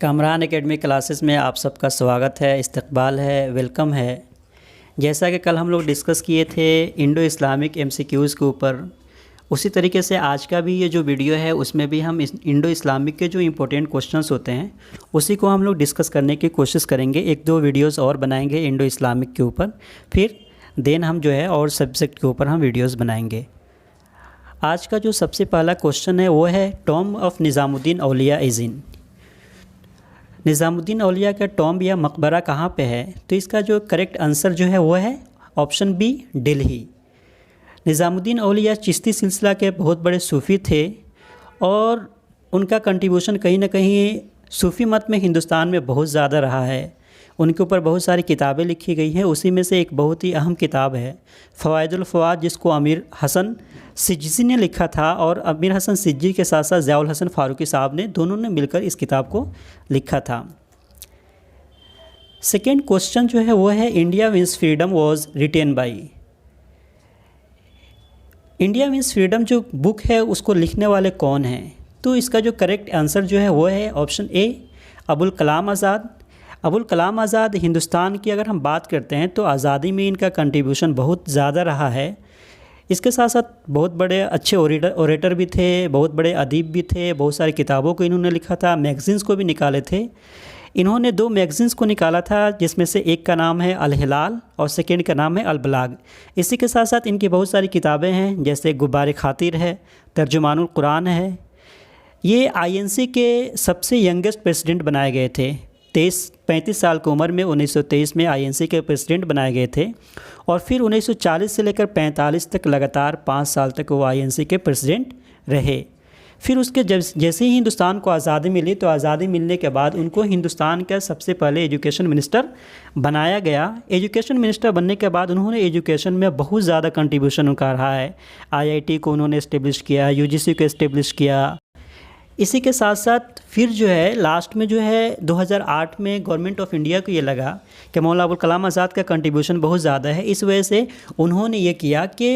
Kamran academy classes में आप सबका स्वागत है, इस्तकबाल है, वेलकम है। जैसा कि कल हम लोग डिस्कस किए थे इंडो इस्लामिक एमसीक्यूज़ के ऊपर, उसी तरीके से आज का भी ये जो वीडियो है उसमें भी हम इंडो इस्लामिक के जो इम्पोर्टेंट क्वेश्चंस होते हैं उसी को हम लोग डिस्कस करने की कोशिश करेंगे। एक दो वीडियोस और बनाएंगे इंडो इस्लामिक के ऊपर, फिर देन हम जो है और सब्जेक्ट के ऊपर हम वीडियोस बनाएंगे। आज का जो सबसे पहला क्वेश्चन है वो है tomb of Nizamuddin Auliya is in. Nizamuddin Auliya का टॉम्ब या मकबरा कहाँ पे है? तो इसका जो करेक्ट आंसर जो है वो है ऑप्शन बी, दिल्ली। निज़ामुद्दीन औलिया चिश्ती सिलसिला के बहुत बड़े सूफ़ी थे और उनका कंट्रीब्यूशन कहीं ना कहीं सूफ़ी मत में हिंदुस्तान में बहुत ज़्यादा रहा है। उनके ऊपर बहुत सारी किताबें लिखी गई हैं, उसी में से एक बहुत ही अहम किताब है फ़वाइदुल फ़वाद, जिसको अमीर हसन सिज्जी ने लिखा था और अमीर हसन सिज्जी के साथ साथ ज़ियाउल हसन फ़ारूकी साहब ने दोनों ने मिलकर इस किताब को लिखा था। सेकेंड क्वेश्चन जो है वो है India wins freedom was written by. India wins freedom जो बुक है उसको लिखने वाले कौन हैं? तो इसका जो करेक्ट आंसर जो है वो है ऑप्शन ए, अबुल कलाम आज़ाद। अबुल कलाम आज़ाद हिंदुस्तान की अगर हम बात करते हैं तो आज़ादी में इनका कंट्रीब्यूशन बहुत ज़्यादा रहा है। इसके साथ साथ बहुत बड़े अच्छे ओरेटर भी थे, बहुत बड़े अदीब भी थे, बहुत सारी किताबों को इन्होंने लिखा था, मैगज़ीन्स को भी निकाले थे। इन्होंने 2 मैगज़ीन्स को निकाला था, जिसमें से एक का नाम है अल हिलाल और सेकेंड का नाम है अल बलाग। इसी के साथ साथ इनकी बहुत सारी किताबें हैं, जैसे गुब्बार खातिर है, तर्जुमानुल कुरान है। ये INC के सबसे यंगेस्ट प्रेसिडेंट बनाए गए थे। 35 साल की उम्र में 1923 में INC के प्रेसिडेंट बनाए गए थे और फिर 1940 से लेकर 45 तक लगातार 5 साल तक वो INC के प्रेसिडेंट रहे। फिर उसके जैसे ही हिंदुस्तान को आज़ादी मिली तो आज़ादी मिलने के बाद उनको हिंदुस्तान का सबसे पहले एजुकेशन मिनिस्टर बनाया गया। एजुकेशन मिनिस्टर बनने के बाद उन्होंने एजुकेशन में बहुत ज़्यादा कंट्रीब्यूशन उनका रहा है। IIT को उन्होंने इस्टेब्लिश किया, UGC को इस्टेब्लिश किया। इसी के साथ साथ फिर जो है लास्ट में जो है 2008 में गवर्नमेंट ऑफ इंडिया को ये लगा कि मौलाना अबुल कलाम आज़ाद का कंट्रीब्यूशन बहुत ज़्यादा है। इस वजह से उन्होंने ये किया कि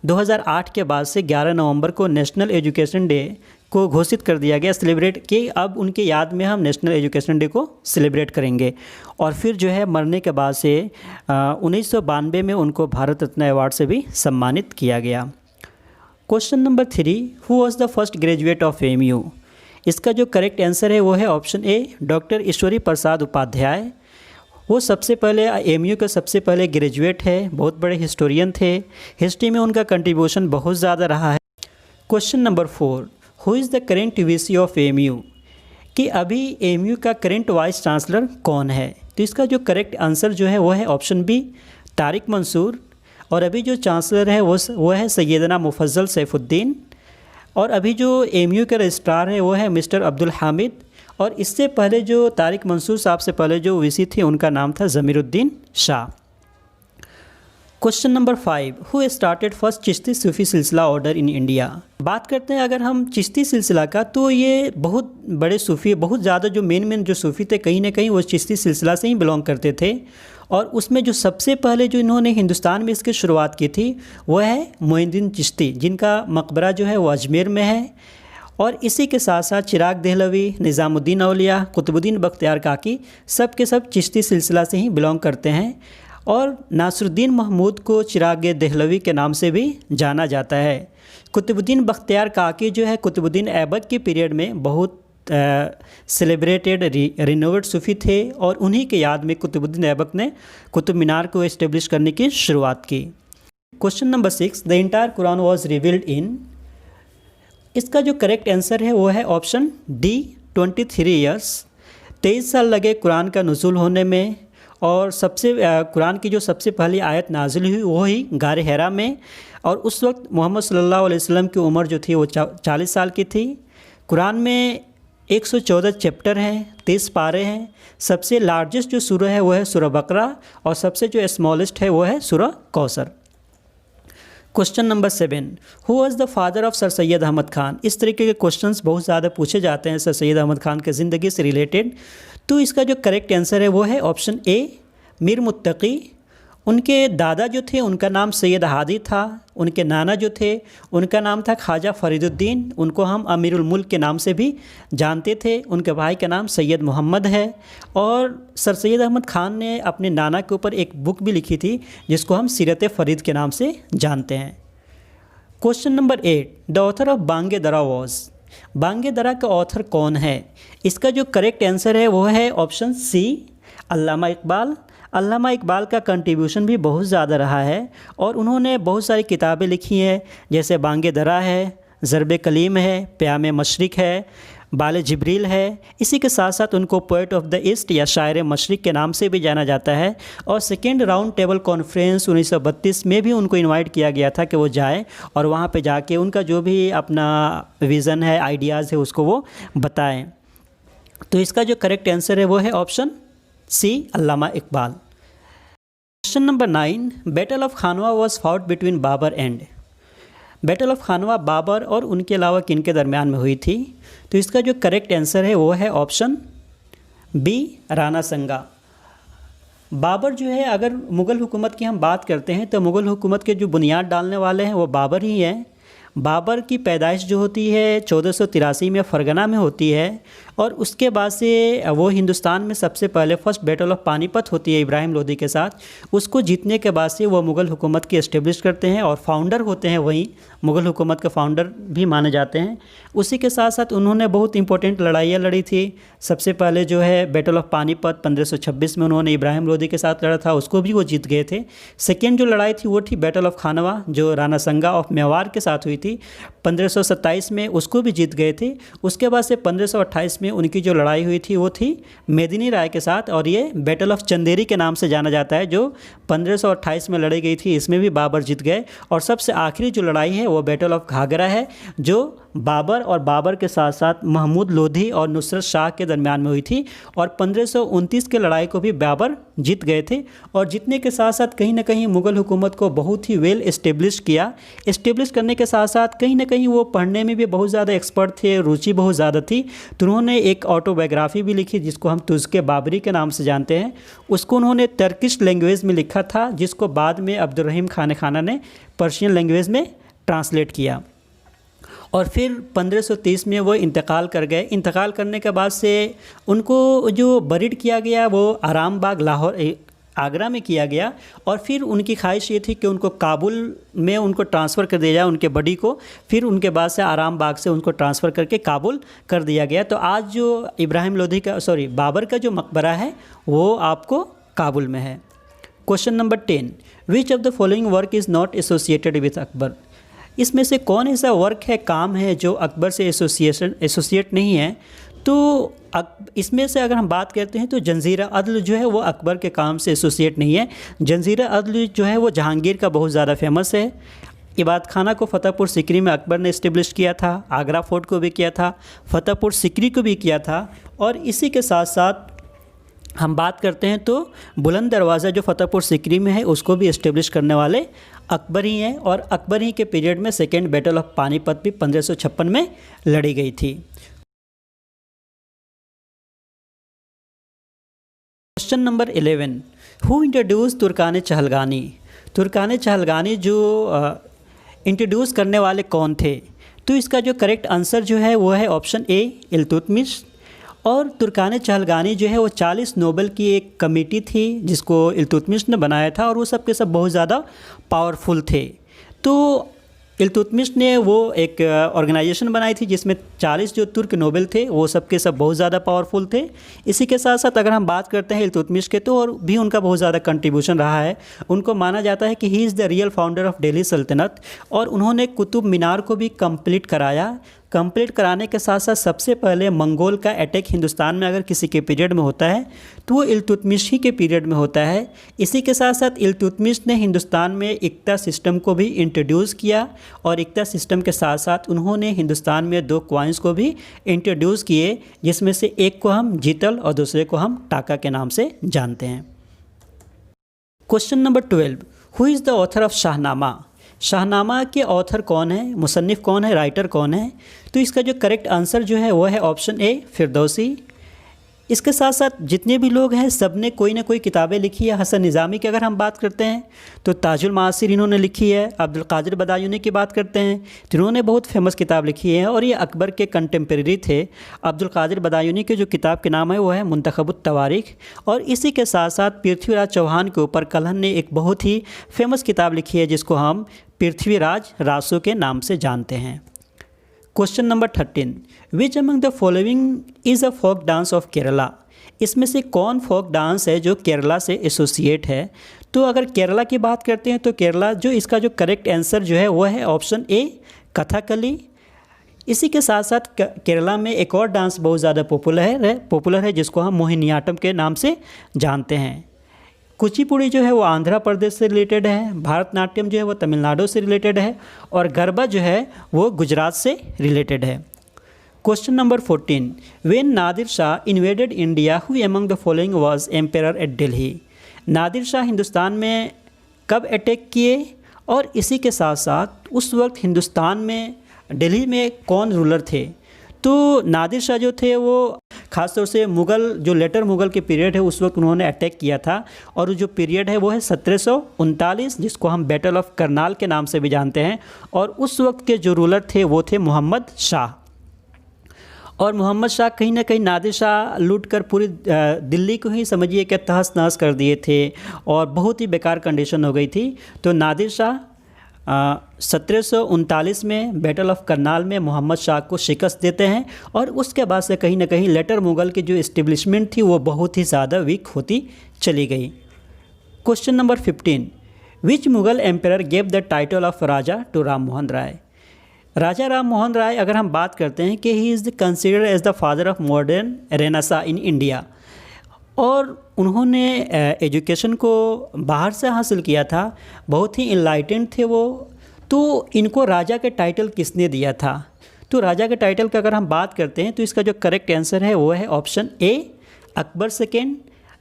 2008 के बाद से 11 नवंबर को नेशनल एजुकेशन डे को घोषित कर दिया गया, सेलिब्रेट कि अब उनके याद में हम नेशनल एजुकेशन डे को सेलिब्रेट करेंगे। और फिर जो है मरने के बाद से 1992 में उनको भारत रत्न अवार्ड से भी सम्मानित किया गया। Question number 3, who was the first graduate of AMU? इसका जो करेक्ट आंसर है वो है option A, doctor Ishwari Prasad Upadhyay. वो सबसे पहले AMU के सबसे पहले ग्रेजुएट है, बहुत बड़े हिस्टोरियन थे। हिस्ट्री में उनका कंट्रीब्यूशन बहुत ज़्यादा रहा है। Question number 4, who is the current VC of AMU? कि अभी AMU का करेंट वाइस चांसलर कौन है? तो इसका जो करेक्ट आंसर जो है वो है ऑप्शन बी, तारिक मंसूर। और अभी जो चांसलर है वो है सैयदना मुफज्जल सैफुद्दीन। और अभी जो AMU के रजिस्ट्रार है वो है मिस्टर अब्दुल हामिद। और इससे पहले जो तारिक मंसूर साहब से पहले जो VC थे उनका नाम था Zamiruddin Shah. Question number 5, who started first Chishti Sufi silsila order in India? बात करते हैं अगर हम चिश्ती सिलसिला का, तो ये बहुत बड़े सूफ़ी, बहुत ज़्यादा जो मेन जो सूफ़ी थे कहीं ना कहीं वो चिश्ती सिलसिला से ही बिलोंग करते थे। और उसमें जो सबसे पहले जो इन्होंने हिंदुस्तान में इसकी शुरुआत की थी वो है मोइनुद्दीन चिश्ती, जिनका मकबरा जो है वो अजमेर में है। और इसी के साथ साथ चिराग देहलवी, निज़ामुद्दीन औलिया, कुतुबुद्दीन बख्तियार काकी सब के सब चिश्ती सिलसिला से ही बिलोंग करते हैं। और नासरुद्दीन महमूद को चिराग देहलवी के नाम से भी जाना जाता है। कुतुबुद्दीन बख्तियार काकी जो है कुतुबुद्दीन ऐबक के पीरियड में बहुत सेलिब्रेटेड रिनोवेट सूफ़ी थे और उन्हीं के याद में कुतुबुद्दीन ऐबक ने कुतुब मीनार को इस्टेब्लिश करने की शुरुआत की। Question number 6, the entire Quran was revealed in? इसका जो करेक्ट आंसर है वो है ऑप्शन डी, 23 ईयर्स। 23 साल लगे कुरान का नुज़ूल होने में। और कुरान की जो सबसे पहली आयत नाजिल हुई वो ही गार हिरा में। और उस वक्त मोहम्मद सल्लल्लाहु अलैहि वसल्लम की उम्र जो थी वो 40 साल की थी। कुरान में 114 चैप्टर हैं, 30 पारे हैं। सबसे लार्जेस्ट जो सूरह है वो है सूरह बकरा और सबसे जो स्मॉलेस्ट है वो है Surah Kausar. Question number 7, who was the father of sir Syed Ahmad Khan? इस तरीके के क्वेश्चंस बहुत ज़्यादा पूछे जाते हैं सर सैयद अहमद खान की ज़िंदगी से रिलेटेड। तो इसका जो करेक्ट आंसर है वो है ऑप्शन ए, मीर मुत्तकी। उनके दादा जो थे उनका नाम सैयद हादी था, उनके नाना जो थे उनका नाम था ख्वाजा फरीदुद्दीन, उनको हम अमीरुल मुल्क के नाम से भी जानते थे। उनके भाई का नाम सैयद मोहम्मद है। और सर सैयद अहमद ख़ान ने अपने नाना के ऊपर एक बुक भी लिखी थी जिसको हम सीरत फ़रीद के नाम से जानते हैं। Question number 8, the author of Bange Dara was, बांगे दरा का ऑथर कौन है? इसका जो करेक्ट आंसर है वो है ऑप्शन सी, अल्लामा इकबाल। अल्लामा इकबाल का कंट्रीब्यूशन भी बहुत ज़्यादा रहा है और उन्होंने बहुत सारी किताबें लिखी हैं, जैसे बांगे दरा है, ज़रब कलीम है, प्याम मशरिक़ है, बाल जिब्रील है। इसी के साथ साथ उनको पोएट ऑफ द ईस्ट या शायर मशरिक़ के नाम से भी जाना जाता है। और सेकेंड राउंड टेबल कॉन्फ्रेंस 1932 में भी उनको इनवाइट किया गया था कि वो जाए और वहाँ पे जाके उनका जो भी अपना विज़न है, आइडियाज़ है, उसको वो बताएं। तो इसका जो करेक्ट आंसर है वो है option C, Allama Iqbal. Question number 9, battle of Khanwa was fought between Babur and, battle of Khanwa Babur और उनके अलावा किन के दरमियान में हुई थी? तो इसका जो करेक्ट आंसर है वो है ऑप्शन बी, राणा संगा। बाबर जो है, अगर मुग़ल हुकूमत की हम बात करते हैं तो मुग़ल हुकूमत के जो बुनियाद डालने वाले हैं वो बाबर ही हैं। बाबर की पैदाइश जो होती है 1483 में फ़रगना में होती है और उसके बाद से वो हिंदुस्तान में सबसे पहले फर्स्ट बैटल ऑफ पानीपत होती है इब्राहिम लोदी के साथ। उसको जीतने के बाद से वो मुग़ल हुकूमत की इस्टेब्लिश करते हैं और फाउंडर होते हैं, वहीं मुग़ल हुकूमत के फाउंडर भी माने जाते हैं। उसी के साथ साथ उन्होंने बहुत इंपॉर्टेंट लड़ाइयाँ लड़ी थी। सबसे पहले जो है बैटल ऑफ पानीपत 1526 में उन्होंने इब्राहिम लोदी के साथ लड़ा था, उसको भी वो जीत गए थे। सेकेंड जो लड़ाई थी वो थी बैटल ऑफ खानवा, जो राणा संगा ऑफ मेवाड़ के साथ हुई थी 1527 में, उसको भी जीत गए थे। उसके बाद से 1528 में उनकी जो लड़ाई हुई थी वो थी मेदिनी राय के साथ और ये बैटल ऑफ चंदेरी के नाम से जाना जाता है, जो 1528 में लड़ी गई थी। इसमें भी बाबर जीत गए। और सबसे आखिरी जो लड़ाई है वो बैटल ऑफ घाघरा है, जो बाबर और बाबर के साथ साथ महमूद लोधी और नुसरत शाह के दरमियान में हुई थी और 1529 के लड़ाई को भी बाबर जीत गए थे। और जीतने के साथ साथ कहीं ना कहीं मुग़ल हुकूमत को बहुत ही वेल इस्टेब्लिश किया। इस्टेब्लिश करने के साथ साथ कहीं ना कहीं वो पढ़ने में भी बहुत ज़्यादा एक्सपर्ट थे, रुचि बहुत ज़्यादा थी। तो उन्होंने एक ऑटोबायोग्राफी भी लिखी जिसको हम तुज़्के बाबरी के नाम से जानते हैं। उसको उन्होंने टर्किश लैंग्वेज में लिखा था, जिसको बाद में अब्दुर्रहीम खान ने पर्शियन लैंग्वेज में ट्रांसलेट किया। और फिर 1530 में वो इंतकाल कर गए। इंतकाल करने के बाद से उनको जो बरीड किया गया वो आराम बाग लाहौर आगरा में किया गया। और फिर उनकी ख्वाहिश ये थी कि उनको काबुल में उनको ट्रांसफ़र कर दिया जाए, उनके बॉडी को। फिर उनके बाद से आराम बाग से उनको ट्रांसफ़र करके काबुल कर दिया गया। तो आज जो इब्राहिम लोधी का बाबर का जो मकबरा है वो आपको काबुल में है। Question number 10, which of the following work is not associated with Akbar, इसमें से कौन ऐसा वर्क है, काम है जो अकबर से एसोसिएट नहीं है? तो इसमें से अगर हम बात करते हैं तो जंजीरा अदल जो है वो अकबर के काम से एसोसिएट नहीं है। जंजीरा अदल जो है वो जहांगीर का बहुत ज़्यादा फेमस है। इबादत खाना को फतेहपुर सिकरी में अकबर ने इस्टेब्लिश किया था, आगरा फोर्ट को भी किया था, फतेहपुर सिकरी को भी किया था। और इसी के साथ साथ हम बात करते हैं तो बुलंद दरवाज़ा जो फतेहपुर सिकरी में है उसको भी इस्टेब्लिश करने वाले अकबर ही हैं। और अकबर ही के पीरियड में सेकेंड बैटल ऑफ पानीपत भी 1556 में लड़ी गई थी। Question number 11, who introduce Turkan चहलगानी, तुर्कान चहलगानी जो इंट्रोड्यूस करने वाले कौन थे? तो इसका जो करेक्ट आंसर जो है वो है ऑप्शन ए, इल्तुतमिश। और तुर्कान चहलगानी जो है वो 40 नोबल की एक कमेटी थी जिसको इल्तुतमिश ने बनाया था और वो सब के सब बहुत ज़्यादा पावरफुल थे। तो इल्तुतमिश ने वो एक ऑर्गेनाइजेशन बनाई थी जिसमें 40 जो तुर्क नोबल थे वो सब के सब बहुत ज़्यादा पावरफुल थे। इसी के साथ साथ अगर हम बात करते हैं इल्तुतमिश के तो और भी उनका बहुत ज़्यादा कंट्रीब्यूशन रहा है। उनको माना जाता है कि he is the real founder of Delhi सल्तनत। और उन्होंने कुतुब मीनार को भी कंप्लीट कराया। कंप्लीट कराने के साथ साथ सबसे पहले मंगोल का अटैक हिंदुस्तान में अगर किसी के पीरियड में होता है तो वो इल्तुतमिश ही के पीरियड में होता है। इसी के साथ साथ इल्तुतमिश ने हिंदुस्तान में इक्ता सिस्टम को भी इंट्रोड्यूस किया और इक्ता सिस्टम के साथ साथ उन्होंने हिंदुस्तान में 2 कॉइन्स को भी इंट्रोड्यूस किए, जिसमें से एक को हम जीतल और दूसरे को हम टाका के नाम से जानते हैं। Question number 12, who is the author of Shahnameh, Shahnameh के ऑथर कौन है, मुसन्निफ़ कौन है, राइटर कौन है? तो इसका जो करेक्ट आंसर जो है वो है ऑप्शन ए, फिरदौसी। इसके साथ साथ जितने भी लोग हैं सब ने कोई ना कोई किताबें लिखी है। हसन निज़ामी की अगर हम बात करते हैं तो ताजुल मासिर इन्होंने लिखी है। अब्दुल कादिर बदायूनी की बात करते हैं तो इन्होंने बहुत फेमस किताब लिखी है और ये अकबर के कंटेम्प्रेरी थे। अब्दुल कादिर बदायूनी की जो किताब के नाम है वो है मुंतखबुत तवारीख। और इसी के साथ साथ पृथ्वीराज चौहान के ऊपर कलहन ने एक बहुत ही फेमस किताब लिखी है जिसको हम पृथ्वीराज रासो के नाम से जानते हैं। Question number 13, which among the following is a folk dance of Kerala. इसमें से कौन फोक डांस है जो केरला से एसोसिएट है। तो अगर केरला की बात करते हैं तो केरला जो इसका जो करेक्ट आंसर जो है वो है ऑप्शन ए कथकली। इसी के साथ साथ केरला में एक और डांस बहुत ज़्यादा पॉपुलर है जिसको हम मोहिनीअट्टम के नाम से जानते हैं। कुचिपुड़ी जो है वो आंध्र प्रदेश से रिलेटेड है। भारतनाट्यम जो है वो तमिलनाडु से रिलेटेड है और गरबा जो है वो गुजरात से रिलेटेड है। Question number 14, when Nadir Shah invaded India who among the following was emperor at Delhi. Nadir Shah Hindustan में कब अटैक किए और इसी के साथ साथ उस वक्त हिंदुस्तान में दिल्ली में कौन रूलर थे। तो नादिर शाह जो थे वो ख़ासतौर से मुग़ल जो लेटर मुग़ल के पीरियड है उस वक्त उन्होंने अटैक किया था और जो पीरियड है वो है 1739 जिसको हम बैटल ऑफ करनाल के नाम से भी जानते हैं। और उस वक्त के जो रूलर थे वो थे मोहम्मद शाह। और मोहम्मद शाह कहीं ना कहीं नादिर शाह लूट कर पूरी दिल्ली को ही समझिए कि तहस नहस कर दिए थे और बहुत ही बेकार कंडीशन हो गई थी। तो नादिर शाह 1739 में बैटल ऑफ करनाल में मोहम्मद शाह को शिकस्त देते हैं और उसके बाद से कहीं ना कहीं लेटर मुग़ल की जो इस्टेब्लिशमेंट थी वो बहुत ही ज़्यादा वीक होती चली गई। Question number 15, which Mughal emperor gave the title of Raja to Ram Mohan Roy. Raja Ram Mohan Roy अगर हम बात करते हैं कि he is considered as the father of modern renaissance in India और उन्होंने एजुकेशन को बाहर से हासिल किया था, बहुत ही इनलाइटेंड थे वो। तो इनको राजा के टाइटल किसने दिया था। तो राजा के टाइटल की अगर हम बात करते हैं तो इसका जो करेक्ट आंसर है वो है ऑप्शन ए अकबर सेकेंड।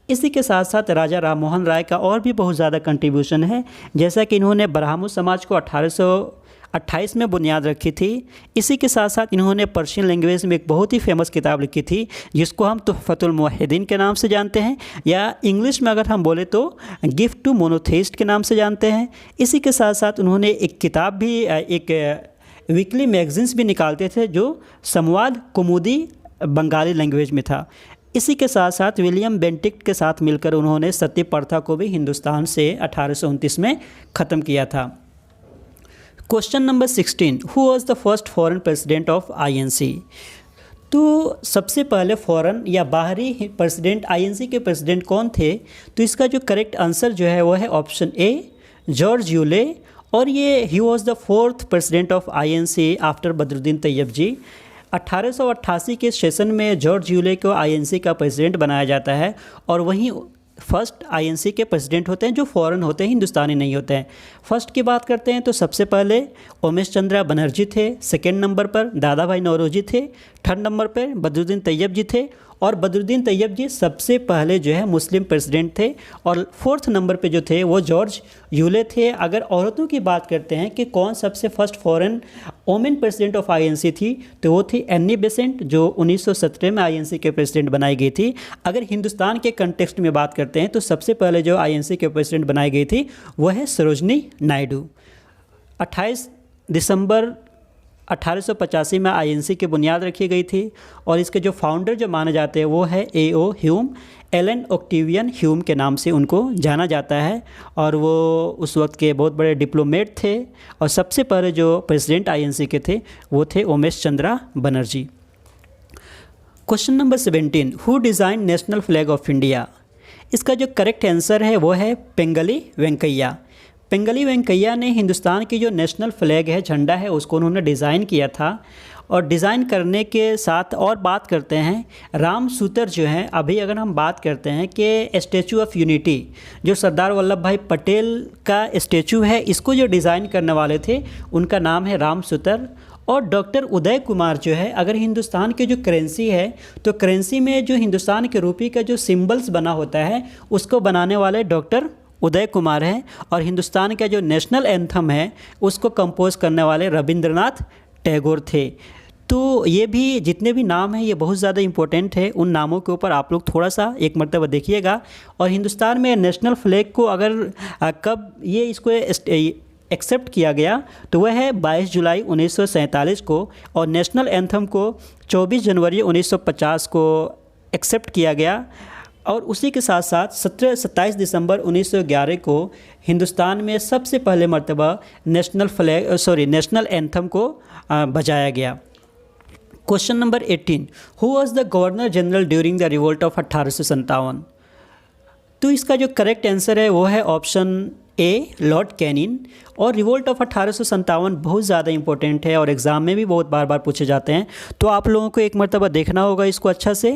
इसी के साथ साथ राजा राम मोहन राय का और भी बहुत ज़्यादा कंट्रीब्यूशन है, जैसा कि इन्होंने ब्राह्मण समाज को 1828 में बुनियाद रखी थी। इसी के साथ साथ इन्होंने पर्शियन लैंग्वेज में एक बहुत ही फेमस किताब लिखी थी जिसको हम तुहफ़तुल मुवहिदीन के नाम से जानते हैं या इंग्लिश में अगर हम बोले तो गिफ्ट टू मोनोथेइस्ट के नाम से जानते हैं। इसी के साथ साथ उन्होंने एक किताब भी एक वीकली मैगजीन्स भी निकालते थे जो संवाद कुमुदी बंगाली लैंग्वेज में था। इसी के साथ साथ विलियम बेंटिक्ट के साथ मिलकर उन्होंने सती प्रथा को भी हिंदुस्तान से 1829 में ख़त्म किया था। Question number 16, who was the first foreign president of INC. तो सबसे पहले फॉरेन या बाहरी प्रेसिडेंट आईएनसी के प्रेसिडेंट कौन थे। तो इसका जो करेक्ट आंसर जो है वो है ऑप्शन ए जॉर्ज यूले और ये he was the fourth president of INC after Badruddin Tyab ji. 1888 के सेशन में जॉर्ज यूले को आईएनसी का प्रेसिडेंट बनाया जाता है और वहीं फर्स्ट आईएनसी के प्रेसिडेंट होते हैं जो फॉरेन होते हैं, हिंदुस्तानी नहीं होते हैं। फर्स्ट की बात करते हैं तो सबसे पहले उमेश चंद्रा बनर्जी थे, सेकेंड नंबर पर दादा भाई नौरोजी थे, थर्ड नंबर पर बदरुद्दीन तैयब जी थे और बदरुद्दीन तैयब जी सबसे पहले जो है मुस्लिम प्रेसिडेंट थे और फोर्थ नंबर पे जो थे वो जॉर्ज यूले थे। अगर औरतों की बात करते हैं कि कौन सबसे first foreign women president of INC थी तो वो थी एनी बेसेंट जो 1917 में आईएनसी के प्रेसिडेंट बनाई गई थी। अगर हिंदुस्तान के कंटेक्स्ट में बात करते हैं तो सबसे पहले जो आईएनसी के प्रेसिडेंट बनाई गई थी वो है सरोजनी नायडू। 28 दिसंबर 1885 में आईएनसी की बुनियाद रखी गई थी और इसके जो फाउंडर जो माने जाते हैं वो है A O. Hume, Allan Octavian Hume के नाम से उनको जाना जाता है और वो उस वक्त के बहुत बड़े डिप्लोमेट थे और सबसे पहले जो प्रेसिडेंट आईएनसी के थे वो थे Umesh Chandra Banerjee. Question number 17, who design national flag of India. इसका जो करेक्ट आंसर है वो है पिंगली वेंकैया। पिंगली वेंकैया ने हिंदुस्तान की जो नेशनल फ्लैग है, झंडा है, उसको उन्होंने डिज़ाइन किया था और डिज़ाइन करने के साथ और बात करते हैं राम सूतर जो हैं। अभी अगर हम बात करते हैं कि स्टैचू ऑफ यूनिटी जो सरदार वल्लभ भाई पटेल का स्टैचू है, इसको जो डिज़ाइन करने वाले थे उनका नाम है राम सूतर। और डॉक्टर उदय कुमार जो है, अगर हिंदुस्तान की जो करेंसी है तो करेंसी में जो हिंदुस्तान के रुपये का जो सिंबल्स बना होता है उसको बनाने वाले डॉक्टर उदय कुमार हैं और हिंदुस्तान का जो नेशनल एंथम है उसको कंपोज करने वाले रविंद्रनाथ टैगोर थे। तो ये भी जितने भी नाम हैं ये बहुत ज़्यादा इंपॉर्टेंट है। उन नामों के ऊपर आप लोग थोड़ा सा एक मरतबा देखिएगा। और हिंदुस्तान में नेशनल फ्लैग को अगर कब ये इसको एक्सेप्ट किया गया तो वह है 22 जुलाई 1947 को, और नेशनल एंथम को 24 जनवरी 1950 को एक्सेप्ट किया गया। और उसी के साथ साथ 27 दिसंबर 1911 को हिंदुस्तान में सबसे पहले मर्तबा नेशनल एंथम को बजाया गया। Question number 18, who was the governor general during the revolt of 1857? तो इसका जो करेक्ट आंसर है वो है ऑप्शन ए, लॉर्ड कैनिंग। और रिवोल्ट ऑफ 1857 बहुत ज़्यादा इंपॉर्टेंट है और एग्ज़ाम में भी बहुत बार बार पूछे जाते हैं, तो आप लोगों को एक मरतबा देखना होगा इसको अच्छा से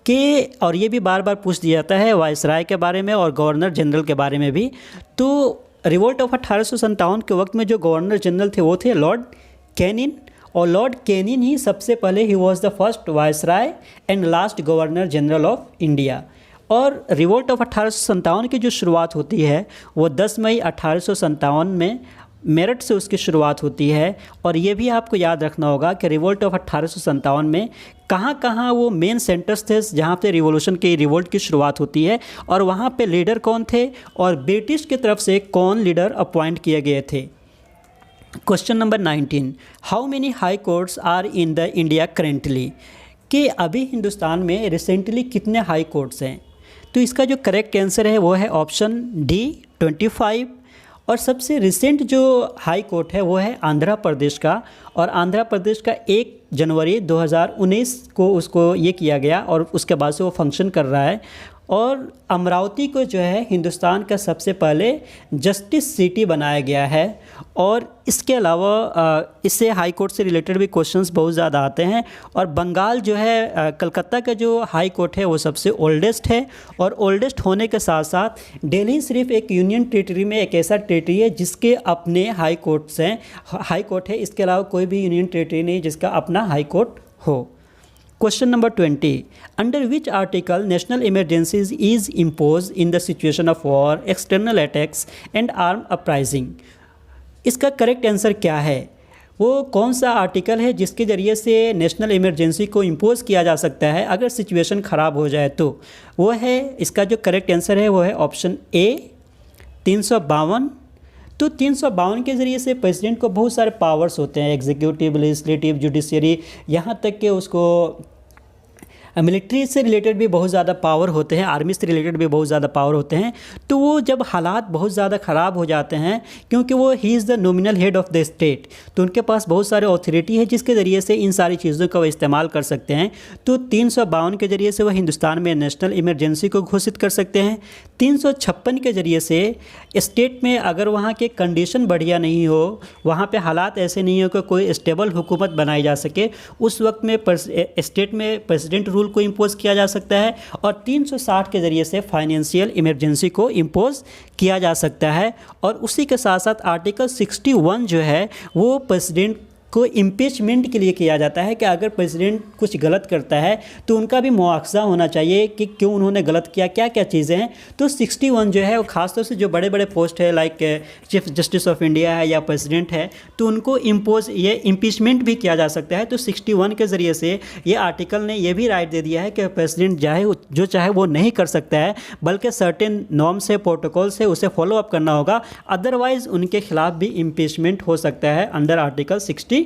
कि, और ये भी बार बार पूछ दिया जाता है वायसराय के बारे में और गवर्नर जनरल के बारे में भी। तो रिवोल्ट ऑफ 1857 के वक्त में जो गवर्नर जनरल थे वो थे लॉर्ड कैनिंग, और लॉर्ड कैनिंग ही सबसे पहले he was the first viceroy and last governor general of India. और रिवोल्ट ऑफ 1857 की जो शुरुआत होती है वो 10 मई 1857 में मेरठ से उसकी शुरुआत होती है। और ये भी आपको याद रखना होगा कि रिवोल्ट ऑफ 1857 में कहाँ कहाँ वो मेन सेंटर्स थे जहाँ पे रिवोल्ट की शुरुआत होती है, और वहाँ पे लीडर कौन थे और ब्रिटिश की तरफ से कौन लीडर अपॉइंट किए गए थे। Question number 19, how many high courts are in the India currently? कि अभी हिंदुस्तान में रिसेंटली कितने हाई कोर्ट्स हैं? तो इसका जो करेक्ट आंसर है वो है ऑप्शन डी, 25। और सबसे रिसेंट जो हाई कोर्ट है वो है आंध्र प्रदेश का, और आंध्र प्रदेश का 1 जनवरी 2019 को उसको ये किया गया और उसके बाद से वो फंक्शन कर रहा है। और अमरावती को जो है हिंदुस्तान का सबसे पहले जस्टिस सिटी बनाया गया है। और इसके अलावा इससे हाई कोर्ट से रिलेटेड भी क्वेश्चंस बहुत ज़्यादा आते हैं। और बंगाल जो है कलकत्ता का जो हाई कोर्ट है वो सबसे ओल्डेस्ट है, और ओल्डेस्ट होने के साथ साथ दिल्ली सिर्फ एक यूनियन टेरिटरी में एक ऐसा टेरिटरी है जिसके अपने हाई कोर्ट है। इसके अलावा कोई भी यूनियन टेरिटरी नहीं जिसका अपना हाई कोर्ट हो। Question number 20, under which article national emergencies is impose in the situation of war, external attacks and arm uprising? इसका करेक्ट आंसर क्या है? वो कौन सा आर्टिकल है जिसके ज़रिए से नेशनल इमरजेंसी को इम्पोज किया जा सकता है अगर सिचुएशन ख़राब हो जाए तो? वो है, इसका जो करेक्ट आंसर है वो है ऑप्शन ए, 352। तो 352 के ज़रिए से प्रेसिडेंट को बहुत सारे पावर्स होते हैं, एग्जीक्यूटिव, लेजिस्लेटिव, जुडिशरी, यहाँ तक कि उसको मिलिट्री से रिलेटेड भी बहुत ज़्यादा पावर होते हैं, आर्मी से रिलेटेड भी बहुत ज़्यादा पावर होते हैं। तो वो जब हालात बहुत ज़्यादा ख़राब हो जाते हैं, क्योंकि वो he is the nominal head of the state, तो उनके पास बहुत सारे अथॉरिटी है जिसके ज़रिए से इन सारी चीज़ों का वो इस्तेमाल कर सकते हैं। तो 352 के ज़रिए से वह हिंदुस्तान में नेशनल इमरजेंसी को घोषित कर सकते हैं। 356 के ज़रिए से स्टेट में अगर वहाँ के कंडीशन बढ़िया नहीं हो, वहाँ पे हालात ऐसे नहीं हो कि कोई स्टेबल हुकूमत बनाई जा सके, उस वक्त में स्टेट में प्रेसिडेंट रूल को इम्पोज किया जा सकता है। और 360 के ज़रिए से फाइनेंशियल इमरजेंसी को इम्पोज किया जा सकता है। और उसी के साथ साथ आर्टिकल 61 जो है वो प्रेसिडेंट को इम्पीचमेंट के लिए किया जाता है कि अगर प्रेसिडेंट कुछ गलत करता है तो उनका भी मुआवजा होना चाहिए कि क्यों उन्होंने गलत किया, क्या क्या चीज़ें हैं। तो 61 जो है वो खासतौर से जो बड़े बड़े पोस्ट है like chief justice of India है या प्रेसिडेंट है, तो उनको ये इम्पीचमेंट भी किया जा सकता है। तो 61 के ज़रिए से ये आर्टिकल ने ये भी राइट दे दिया है कि प्रेसिडेंट जो चाहे वो नहीं कर सकता है, बल्कि सर्टेन नॉर्म्स है, प्रोटोकॉल्स है, उसे फॉलो अप करना होगा, अदरवाइज़ उनके खिलाफ भी इम्पीचमेंट हो सकता है अंडर आर्टिकल 61।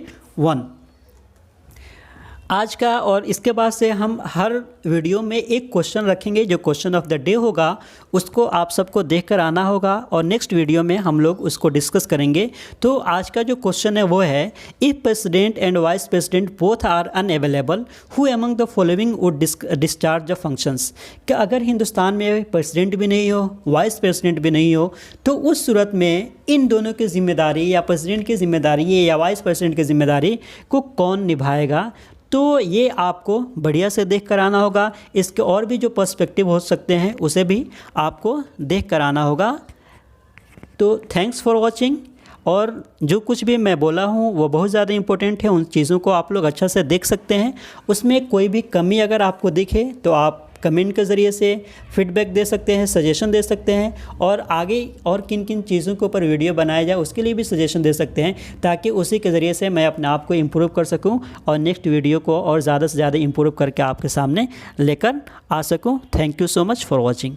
आज का, और इसके बाद से हम हर वीडियो में एक क्वेश्चन रखेंगे, जो क्वेश्चन ऑफ द डे होगा उसको आप सबको देखकर आना होगा और नेक्स्ट वीडियो में हम लोग उसको डिस्कस करेंगे। तो आज का जो क्वेश्चन है वो है, if president and vice president both are unavailable, who among the following would discharge the functions? कि अगर हिंदुस्तान में प्रेसिडेंट भी नहीं हो, वाइस प्रेसिडेंट भी नहीं हो, तो उस सूरत में इन दोनों की जिम्मेदारी, या प्रेसिडेंट की जिम्मेदारी या वाइस प्रेसिडेंट की जिम्मेदारी को कौन निभाएगा? तो ये आपको बढ़िया से देख कर आना होगा। इसके और भी जो पर्सपेक्टिव हो सकते हैं उसे भी आपको देख कर आना होगा। तो थैंक्स फॉर वॉचिंग। और जो कुछ भी मैं बोला हूँ वो बहुत ज़्यादा इंपॉर्टेंट है, उन चीज़ों को आप लोग अच्छा से देख सकते हैं। उसमें कोई भी कमी अगर आपको दिखे तो आप कमेंट के ज़रिए से फीडबैक दे सकते हैं, सजेशन दे सकते हैं, और आगे और किन किन चीज़ों के ऊपर वीडियो बनाया जाए उसके लिए भी सजेशन दे सकते हैं, ताकि उसी के ज़रिए से मैं अपने आप को इम्प्रूव कर सकूं और नेक्स्ट वीडियो को और ज़्यादा से ज़्यादा इम्प्रूव करके आपके सामने लेकर आ सकूं। Thank you so much for watching.